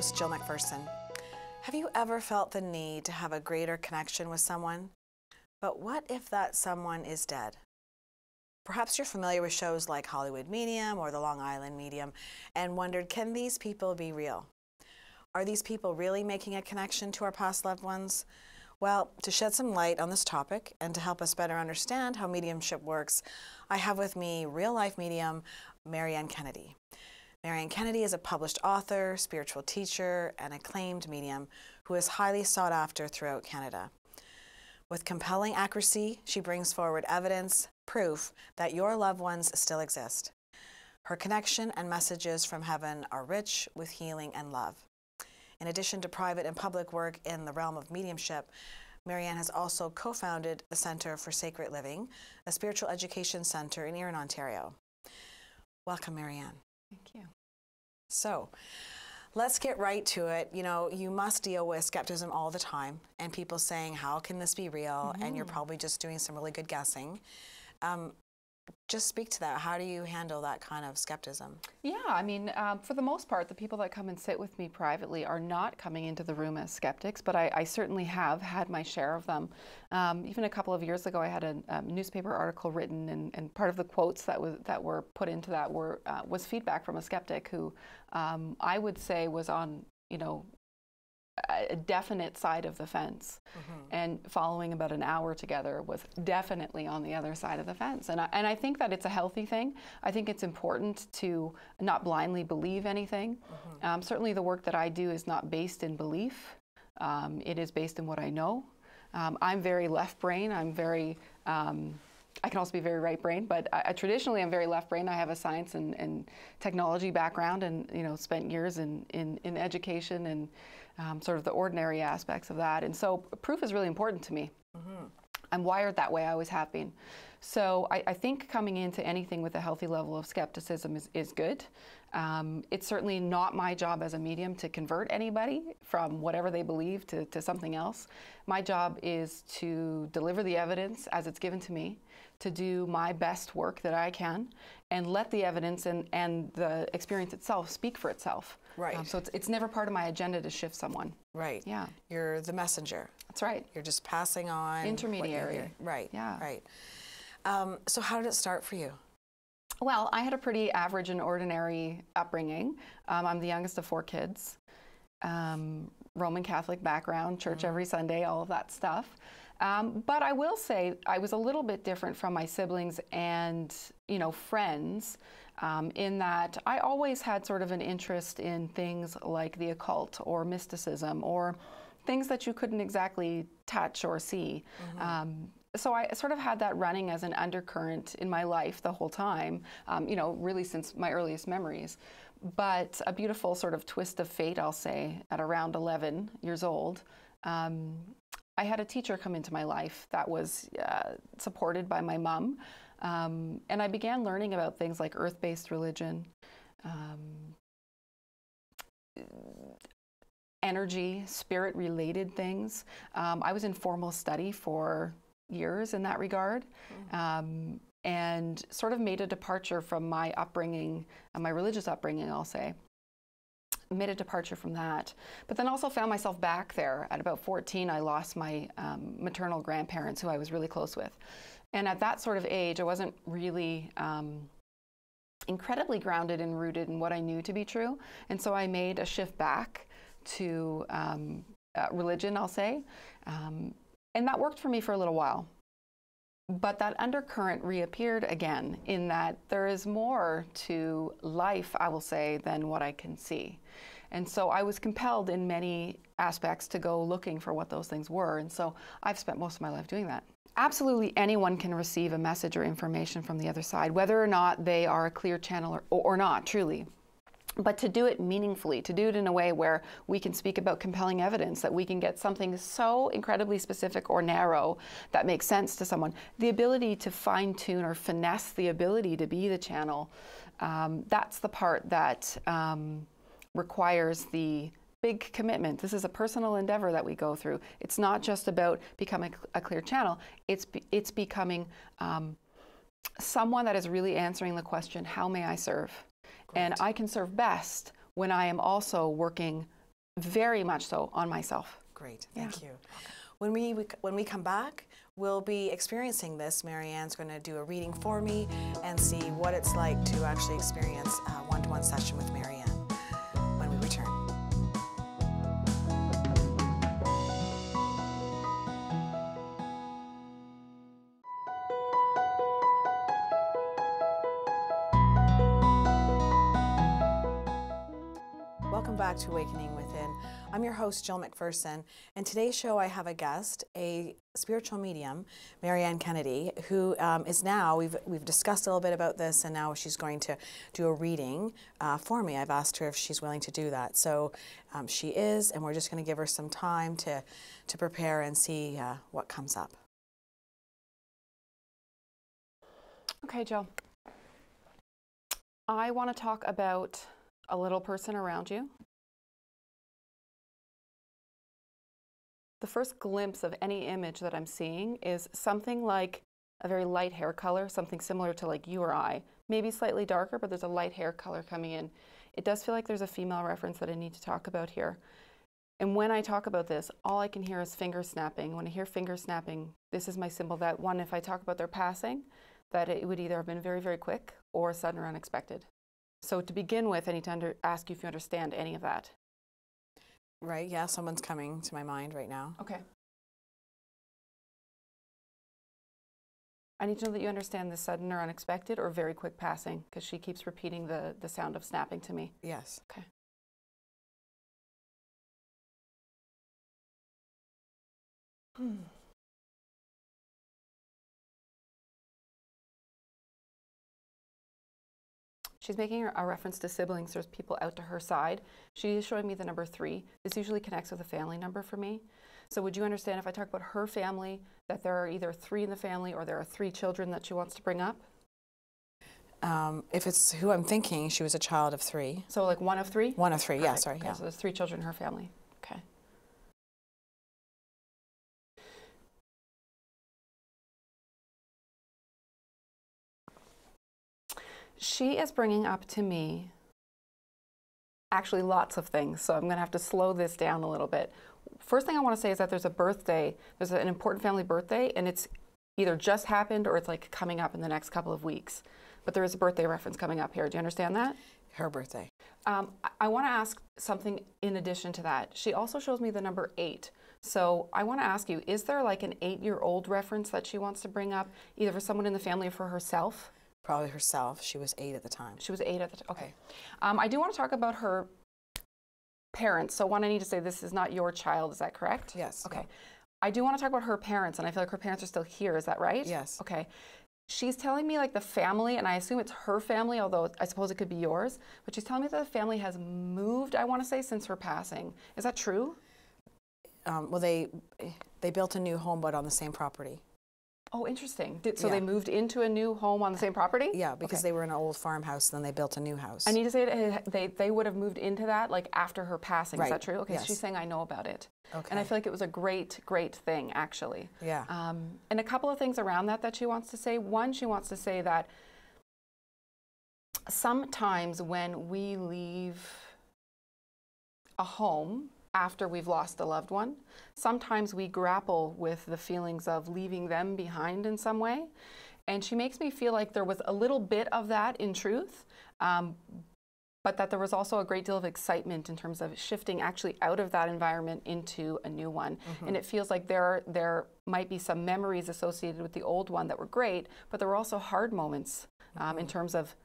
host, Jill McPherson. Have you ever felt the need to have a greater connection with someone? But what if that someone is dead? Perhaps you're familiar with shows like Hollywood Medium or the Long Island Medium and wondered, can these people be real? Are these people really making a connection to our past loved ones? Well, to shed some light on this topic and to help us better understand how mediumship works, I have with me real-life medium Marianne Kennedy. Marianne Kennedy is a published author, spiritual teacher, and acclaimed medium who is highly sought after throughout Canada. With compelling accuracy, she brings forward evidence, proof that your loved ones still exist. Her connection and messages from heaven are rich with healing and love. In addition to private and public work in the realm of mediumship, Marianne has also co-founded the Centre for Sacred Living, a spiritual education centre in Erin, Ontario. Welcome, Marianne. Thank you. So, let's get right to it. You know, you must deal with skepticism all the time and people saying, how can this be real? And you're probably just doing some really good guessing. Just speak to that. How do you handle that kind of skepticism? Yeah, I mean, for the most part, the people that come and sit with me privately are not coming into the room as skeptics, but I certainly have had my share of them. Even a couple of years ago, I had a newspaper article written, and part of the quotes that were put into that was feedback from a skeptic who I would say was on, you know, a definite side of the fence, and following about an hour together was definitely on the other side of the fence. And I think that it's a healthy thing. I think it's important to not blindly believe anything. Certainly the work that I do is not based in belief. It is based in what I know. I'm very left brain. I'm very I can also be very right brain, but traditionally I'm very left brain. I have a science and technology background, and spent years in education and sort of the ordinary aspects of that. And so proof is really important to me. I'm wired that way. I always have been. So I think coming into anything with a healthy level of skepticism is good. It's certainly not my job as a medium to convert anybody from whatever they believe to something else. My job is to deliver the evidence as it's given to me, to do my best work that I can, and let the evidence and the experience itself speak for itself. Right. So it's never part of my agenda to shift someone. Right. Yeah. You're the messenger. That's right. You're just passing on. Intermediary. Right. Yeah. Right. So how did it start for you? Well, I had a pretty average and ordinary upbringing. I'm the youngest of 4 kids. Roman Catholic background, church every Sunday, all of that stuff. But I will say I was a little bit different from my siblings and, friends, in that I always had sort of an interest in things like the occult or mysticism or things that you couldn't exactly touch or see. So I sort of had that running as an undercurrent in my life the whole time, really since my earliest memories. But a beautiful sort of twist of fate, I'll say, at around 11 years old, I had a teacher come into my life that was supported by my mom. And I began learning about things like earth-based religion, energy, spirit-related things. I was in formal study for years in that regard, and sort of made a departure from my upbringing, my religious upbringing, I'll say. Made a departure from that, but then also found myself back there. At about 14, I lost my maternal grandparents, who I was really close with. And at that sort of age, I wasn't really incredibly grounded and rooted in what I knew to be true. And so I made a shift back to religion, I'll say. And that worked for me for a little while. But that undercurrent reappeared again, in that there is more to life, I will say, than what I can see. And so I was compelled in many aspects to go looking for what those things were. And so I've spent most of my life doing that. Absolutely anyone can receive a message or information from the other side, whether or not they are a clear channel or not, truly. But to do it meaningfully, to do it in a way where we can speak about compelling evidence, that we can get something so incredibly specific or narrow that makes sense to someone. The ability to fine-tune or finesse the ability to be the channel, that's the part that requires the big commitment. This is a personal endeavor that we go through. It's not just about becoming a clear channel. It's becoming someone that is really answering the question, how may I serve? Great. And I can serve best when I am also working very much so on myself. Great, thank you. When we come back, we'll be experiencing this. Marianne's going to do a reading for me and see what it's like to actually experience a one-to-one session with Marianne when we return. Welcome back to Awakening Within. I'm your host, Jill McPherson, and today's show I have a guest, a spiritual medium, Marianne Kennedy, who is now, we've discussed a little bit about this, and now she's going to do a reading for me. I've asked her if she's willing to do that. So she is, and we're just going to give her some time to prepare and see what comes up. Okay, Jill. I want to talk about a little person around you. The first glimpse of any image that I'm seeing is something like a very light hair color, something similar to like you or I. Maybe slightly darker, but there's a light hair color coming in. It does feel like there's a female reference that I need to talk about here. And when I talk about this, all I can hear is finger snapping. When I hear finger snapping, this is my symbol that one, if I talk about their passing, that it would either have been very, very quick or sudden or unexpected. So to begin with, I need to ask you if you understand any of that. Right, yeah, someone's coming to my mind right now. Okay. I need to know that you understand the sudden or unexpected or very quick passing, because she keeps repeating the sound of snapping to me. Yes. Okay. She's making a reference to siblings. There's people out to her side. She is showing me the number 3. This usually connects with a family number for me. So would you understand if I talk about her family, that there are either 3 in the family or there are 3 children that she wants to bring up? If it's who I'm thinking, she was a child of 3. So like 1 of 3? 1 of 3, yeah, sorry. Okay, yeah. so there's 3 children in her family. Okay. She is bringing up to me actually lots of things, so I'm going to have to slow this down a little bit. First thing I want to say is that there's a birthday, there's an important family birthday, and it's either just happened or it's like coming up in the next couple of weeks. But there is a birthday reference coming up here. Do you understand that? Her birthday. I want to ask something in addition to that. She also shows me the number 8. So I want to ask you, is there like an 8-year-old reference that she wants to bring up, either for someone in the family or for herself? Probably herself. She was 8 at the time. She was 8 at the time. Okay. I do want to talk about her parents. So one, I need to say this is not your child. Is that correct? Yes. Okay. Yeah. I do want to talk about her parents, and I feel like her parents are still here. Is that right? Yes. Okay. She's telling me like the family, and I assume it's her family, although I suppose it could be yours, but she's telling me that the family has moved, I want to say, since her passing. Is that true? Well, they built a new home, but on the same property. Oh, interesting. So Yeah. they moved into a new home on the same property? Yeah, because Okay. they were in an old farmhouse, and then they built a new house. I need to say they would have moved into that like after her passing. Right. Is that true? Okay, Yes. so she's saying I know about it. Okay. And I feel like it was a great, great thing, actually. Yeah. And a couple of things around that she wants to say. One, she wants to say that sometimes when we leave a home after we've lost a loved one, sometimes we grapple with the feelings of leaving them behind in some way. And she makes me feel like there was a little bit of that in truth, but that there was also a great deal of excitement in terms of shifting actually out of that environment into a new one. Mm-hmm. And it feels like there might be some memories associated with the old one that were great, but there were also hard moments in terms of,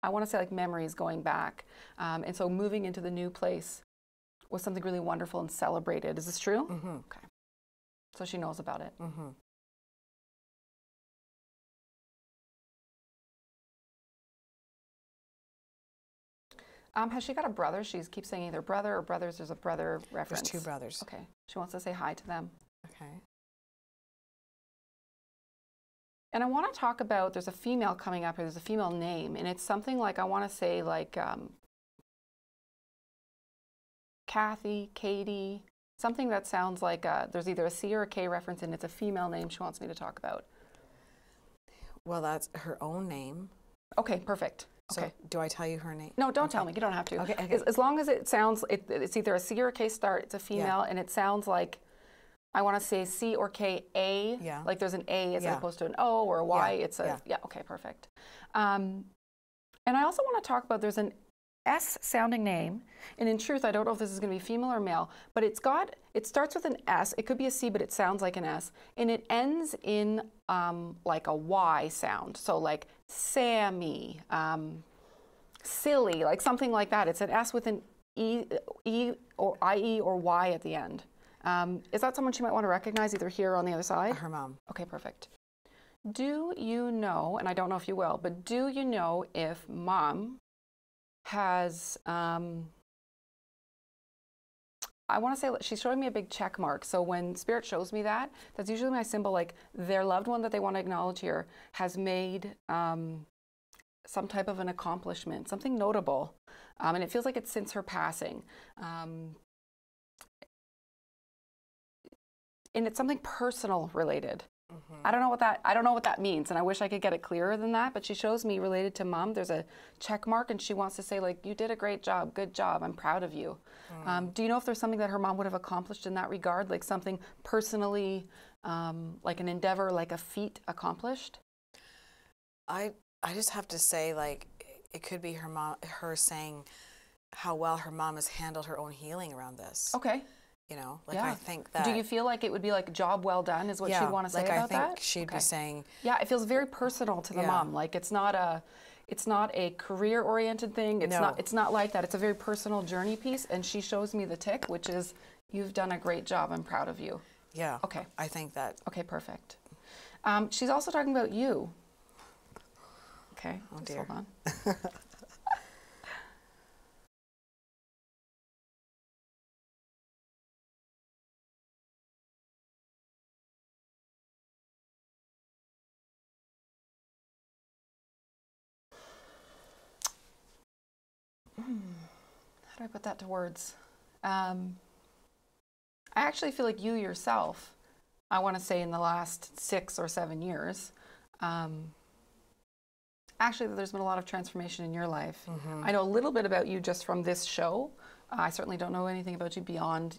I want to say like memories going back. And so moving into the new place was something really wonderful and celebrated. Is this true? Mm-hmm. Okay. So she knows about it. Mm-hmm. Has she got a brother? She keeps saying either brother or brothers. There's a brother reference. There's 2 brothers. Okay. She wants to say hi to them. Okay. And I want to talk about, there's a female coming up here. There's a female name. And it's something like, I want to say like Kathy, Katie, something that sounds like there's either a C or a K reference, and it's a female name she wants me to talk about. Well, that's her own name. Okay, perfect. So Okay. do I tell you her name? No, don't tell me. You don't have to. Okay, okay. As long as it sounds, it's either a C or a K start, it's a female, and it sounds like, I want to say C or K, A, like there's an A as opposed to an O or a Y. It's a, okay, perfect. And I also want to talk about, there's an S sounding name, and in truth, I don't know if this is going to be female or male, but it starts with an S. It could be a C, but it sounds like an S, and it ends in like a Y sound. So like Sammy, silly, like something like that. It's an S with an E or IE or Y at the end. Is that someone she might want to recognize either here or on the other side? Her mom. Okay, perfect. Do you know, and I don't know if you will, but do you know if mom has, I want to say she's showing me a big check mark. So when spirit shows me that, that's usually my symbol, like their loved one that they want to acknowledge here has made some type of an accomplishment, something notable. And it feels like it's since her passing. And it's something personal related. I don't know what that means, and I wish I could get it clearer than that, but she shows me related to mom. There's a check mark, and she wants to say, like, you did a great job, good job, I'm proud of you. Do you know if there's something that her mom would have accomplished in that regard, like something personally, like an endeavor, like a feat accomplished? I just have to say, like, it could be her saying how well her mom has handled her own healing around this. Okay. You know, like I think that. Do you feel like it would be like job well done is what she'd want to say about that? I think she'd be saying. Yeah, it feels very personal to the mom. Like it's not a career oriented thing. It's not like that. It's a very personal journey piece, and she shows me the tick, which is you've done a great job. I'm proud of you. Yeah. Okay. I think that. Okay, perfect. She's also talking about you. Okay. Oh dear. Hold on. How do I put that to words? I actually feel like you yourself, I want to say in the last 6 or 7 years, actually there's been a lot of transformation in your life. I know a little bit about you just from this show. I certainly don't know anything about you beyond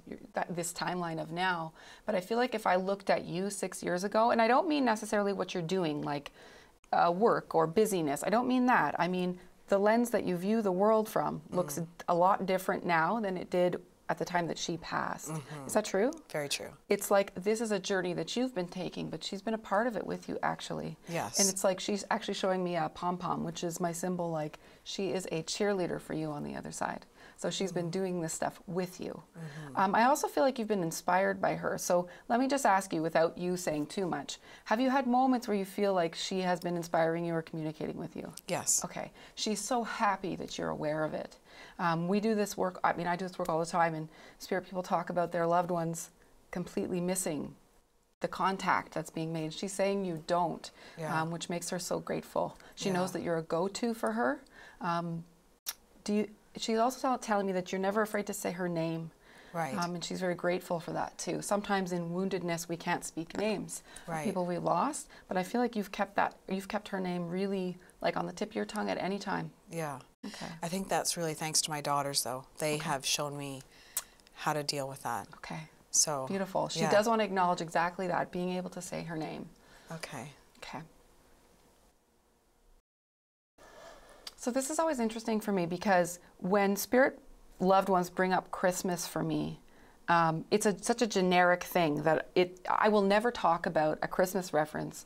this timeline of now, but I feel like if I looked at you 6 years ago, and I don't mean necessarily what you're doing, like work or busyness, I don't mean that. I mean the lens that you view the world from looks a lot different now than it did at the time that she passed. Is that true? Very true. It's like this is a journey that you've been taking, but she's been a part of it with you, actually. Yes. And it's like she's actually showing me a pom-pom, which is my symbol, like she is a cheerleader for you on the other side. So she's been doing this stuff with you. I also feel like you've been inspired by her. So let me just ask you, without you saying too much, have you had moments where you feel like she has been inspiring you or communicating with you? Yes. Okay. She's so happy that you're aware of it. We do this work, I mean, I do this work all the time, and spirit people talk about their loved ones completely missing the contact that's being made. She's saying you don't, which makes her so grateful. She knows that you're a go-to for her. She's also telling me that you're never afraid to say her name. Right. And she's very grateful for that too. Sometimes in woundedness we can't speak names of people we lost, but I feel like you've kept her name really like on the tip of your tongue at any time. Yeah. Okay. I think that's really thanks to my daughters, though. They have shown me how to deal with that. Okay. So beautiful. She does want to acknowledge exactly that, being able to say her name. Okay. Okay. So this is always interesting for me because when spirit loved ones bring up Christmas for me, it's such a generic thing that I will never talk about a Christmas reference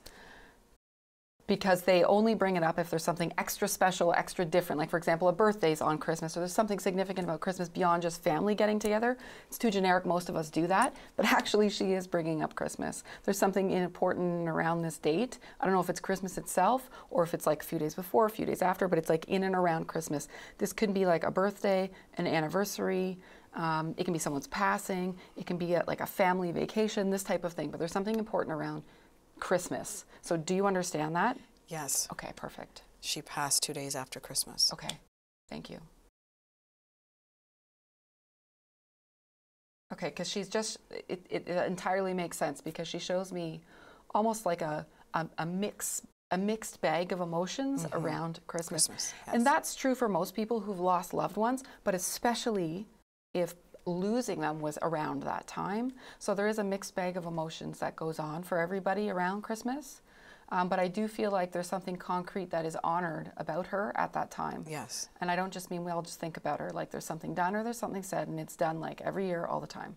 because they only bring it up if there's something extra special, extra different. Like, for example, a birthday's on Christmas, or there's something significant about Christmas beyond just family getting together. It's too generic. Most of us do that. But actually, she is bringing up Christmas. There's something important around this date. I don't know if it's Christmas itself or if it's like a few days before, a few days after, but it's like in and around Christmas. This could be like a birthday, an anniversary. It can be someone's passing. It can be like a family vacation, this type of thing. But there's something important around Christmas. So do you understand that? Yes. Okay, perfect. She passed 2 days after Christmas. Okay, thank you. Okay, because she's just, it entirely makes sense because she shows me almost like a mix a mixed bag of emotions around Christmas. Yes. And that's true for most people who've lost loved ones, but especially if losing them was around that time. So there is a mixed bag of emotions that goes on for everybody around Christmas. But I do feel like there's something concrete that is honored about her at that time. Yes. And I don't just mean we all just think about her, like there's something done or there's something said, and it's done like every year, all the time.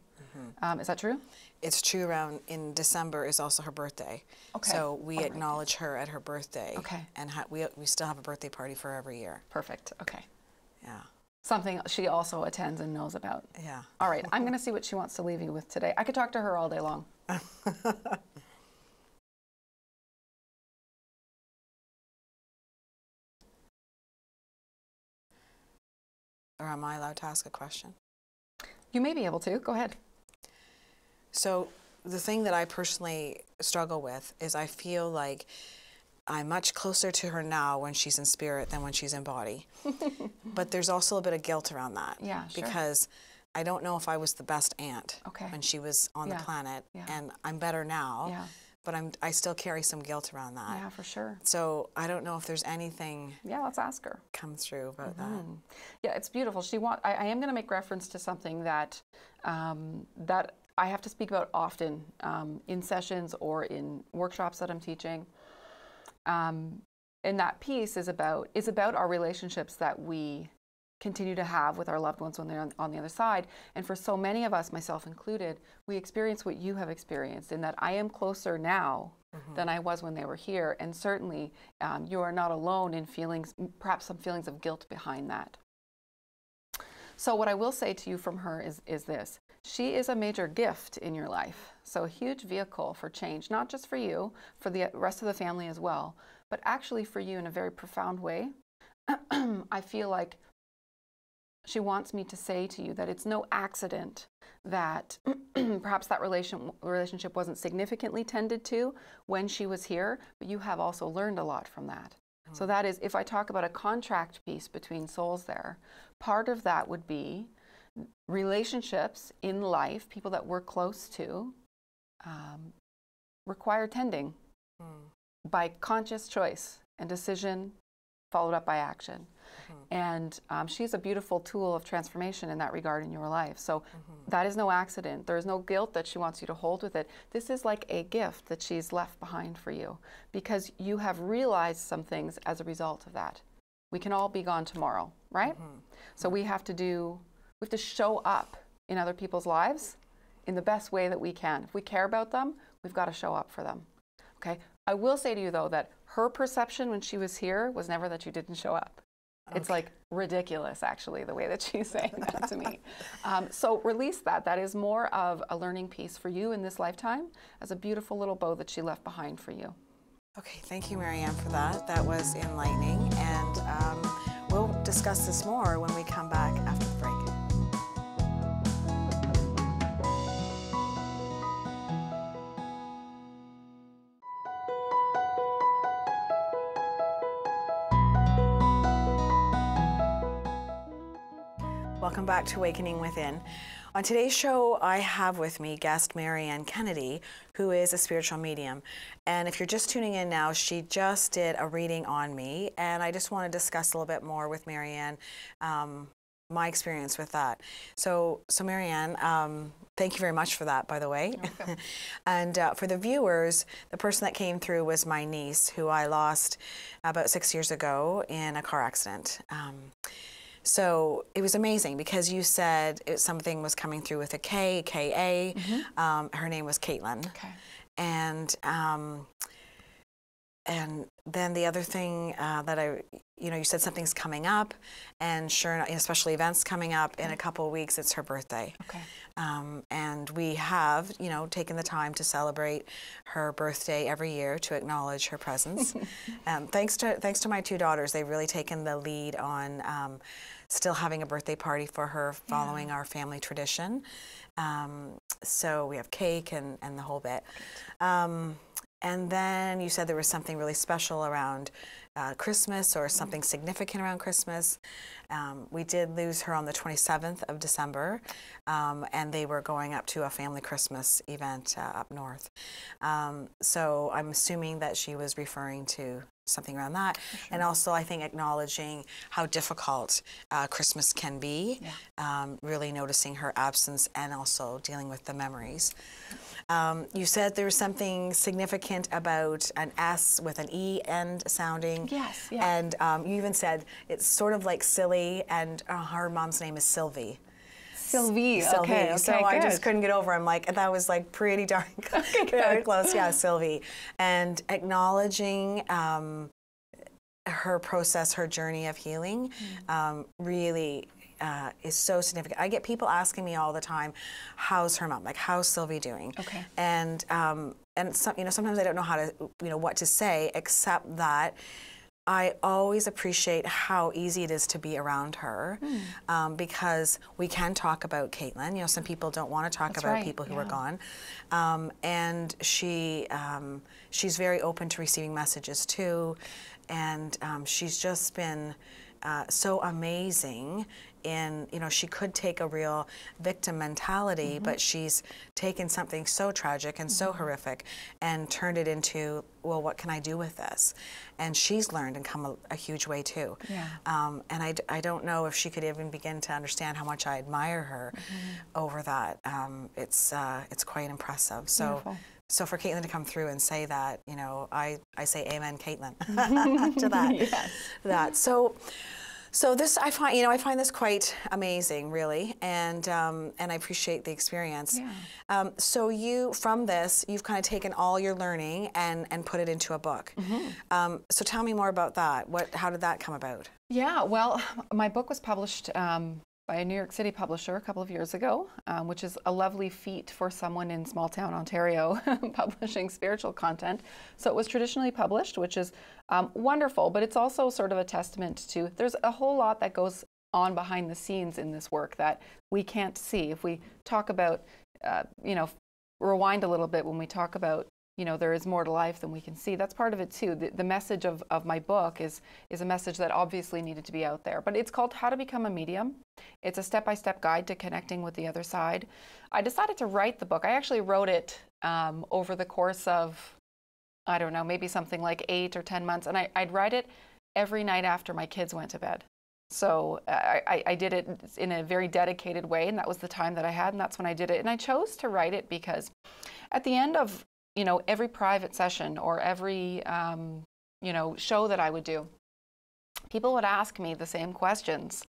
Is that true? It's true. Around in December is also her birthday. Okay. So we acknowledge her at her birthday. Okay. And we still have a birthday party for every year. Perfect. Okay. Yeah. Something she also attends and knows about. Yeah. All right. I'm going to see what she wants to leave you with today. I could talk to her all day long. Or am I allowed to ask a question? You may be able to. Go ahead. So the thing that I personally struggle with is I feel like I'm much closer to her now when she's in spirit than when she's in body. But there's also a bit of guilt around that. Yeah, sure. Because I don't know if I was the best aunt Okay. when she was on the planet. Yeah. And I'm better now. Yeah. But I still carry some guilt around that. Yeah, for sure. So I don't know if there's anything Yeah, let's ask her. come through about that. Yeah, it's beautiful. I am going to make reference to something that that I have to speak about often in sessions or in workshops that I'm teaching. And that piece is about our relationships that we continue to have with our loved ones when they're on the other side. And for so many of us, myself included, we experience what you have experienced in that I am closer now than I was when they were here. And certainly you are not alone in feelings, perhaps some feelings of guilt behind that. So what I will say to you from her is this. She is a major gift in your life. So a huge vehicle for change, not just for you, for the rest of the family as well, but actually for you in a very profound way. I feel like she wants me to say to you that it's no accident that perhaps that relationship wasn't significantly tended to when she was here, but you have also learned a lot from that. So that is, if I talk about a contract piece between souls there, part of that would be relationships in life, people that we're close to, require tending by conscious choice and decision followed up by action. And she's a beautiful tool of transformation in that regard in your life. So that is no accident. There is no guilt that she wants you to hold with it. This is like a gift that she's left behind for you because you have realized some things as a result of that. We can all be gone tomorrow, right? So we have to show up in other people's lives in the best way that we can. If we care about them, we've got to show up for them. Okay? I will say to you though that her perception when she was here was never that you didn't show up. Okay. It's like ridiculous, actually, the way that she's saying that to me. So release that. That is more of a learning piece for you in this lifetime as a beautiful little bow that she left behind for you. Okay, thank you, Marianne, for that. That was enlightening, and we'll discuss this more when we come back after the break. Welcome back to Awakening Within. On today's show, I have with me guest Marianne Kennedy, who is a spiritual medium. And if you're just tuning in now, she just did a reading on me, and I just want to discuss a little bit more with Marianne, my experience with that. So Marianne, thank you very much for that, by the way. Okay. And for the viewers, the person that came through was my niece, who I lost about 6 years ago in a car accident. So it was amazing because you said something was coming through with a K, K-A. Her name was Caitlin. Okay. And then the other thing that you said something's coming up, and sure enough, especially events coming up in a couple of weeks, it's her birthday. Okay. And we have, taken the time to celebrate her birthday every year to acknowledge her presence. Thanks to my two daughters, they've really taken the lead on still having a birthday party for her, following our family tradition. So we have cake and the whole bit. And then you said there was something really special around Christmas or something significant around Christmas. We did lose her on the 27th of December, and they were going up to a family Christmas event up north. So I'm assuming that she was referring to something around that. Sure. And also, I think, acknowledging how difficult Christmas can be, really noticing her absence and also dealing with the memories. You said there was something significant about an S with an E end sounding. Yes, yeah. And you even said it's sort of like silly, and her mom's name is Sylvie. Sylvie, okay, so good. I just couldn't get over. I'm like, that was like pretty darn very close. Yeah, Sylvie. And acknowledging her process, her journey of healing, really is so significant. I get people asking me all the time, "How's her mom? Like, how's Sylvie doing?" Okay. And some, sometimes I don't know how to, what to say, except that I always appreciate how easy it is to be around her, because we can talk about Caitlin. Some people don't want to talk about people who are gone, and she's very open to receiving messages too, and she's just been so amazing. In, she could take a real victim mentality, but she's taken something so tragic and so horrific and turned it into, well, what can I do with this? And she's learned and come a huge way too. Yeah. And I don't know if she could even begin to understand how much I admire her over that. It's quite impressive. So. Beautiful. So for Caitlin to come through and say that, I say amen, Caitlin, to that. Yes. That. So this, I find this quite amazing, really, and I appreciate the experience. Yeah. So from this, you've kind of taken all your learning and put it into a book. So tell me more about that. How did that come about? Yeah, well, my book was published by a New York City publisher a couple of years ago, which is a lovely feat for someone in small town Ontario publishing spiritual content. So it was traditionally published, which is wonderful, but it's also sort of a testament to, there's a whole lot that goes on behind the scenes in this work that we can't see. If we talk about, rewind a little bit when we talk about, there is more to life than we can see. That's part of it too. The message of my book is a message that obviously needed to be out there. But it's called How to Become a Medium. It's a step-by-step guide to connecting with the other side. I decided to write the book. I actually wrote it over the course of, I don't know, maybe something like 8 or 10 months. And I'd write it every night after my kids went to bed. So I did it in a very dedicated way, and that was the time that I had, and that's when I did it. And I chose to write it because at the end of every private session or every, show that I would do, people would ask me the same questions.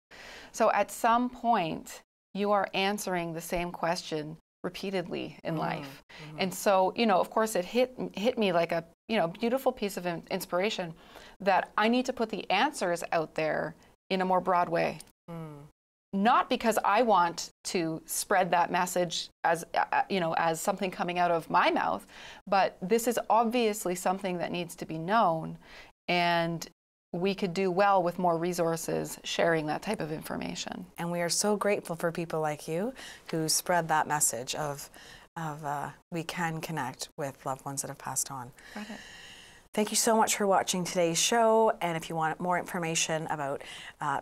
So at some point, you are answering the same question repeatedly in life. And so, of course, it hit me like a, beautiful piece of inspiration that I need to put the answers out there in a more broad way. Not because I want to spread that message as, as something coming out of my mouth, but this is obviously something that needs to be known, and we could do well with more resources sharing that type of information. And we are so grateful for people like you who spread that message of we can connect with loved ones that have passed on. Got it. Thank you so much for watching today's show, and if you want more information about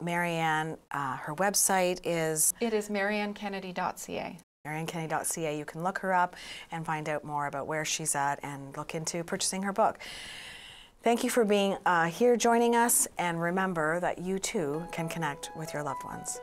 Marianne, her website is... It is mariannekennedy.ca. mariannekennedy.ca. You can look her up and find out more about where she's at and look into purchasing her book. Thank you for being here joining us, and remember that you too can connect with your loved ones.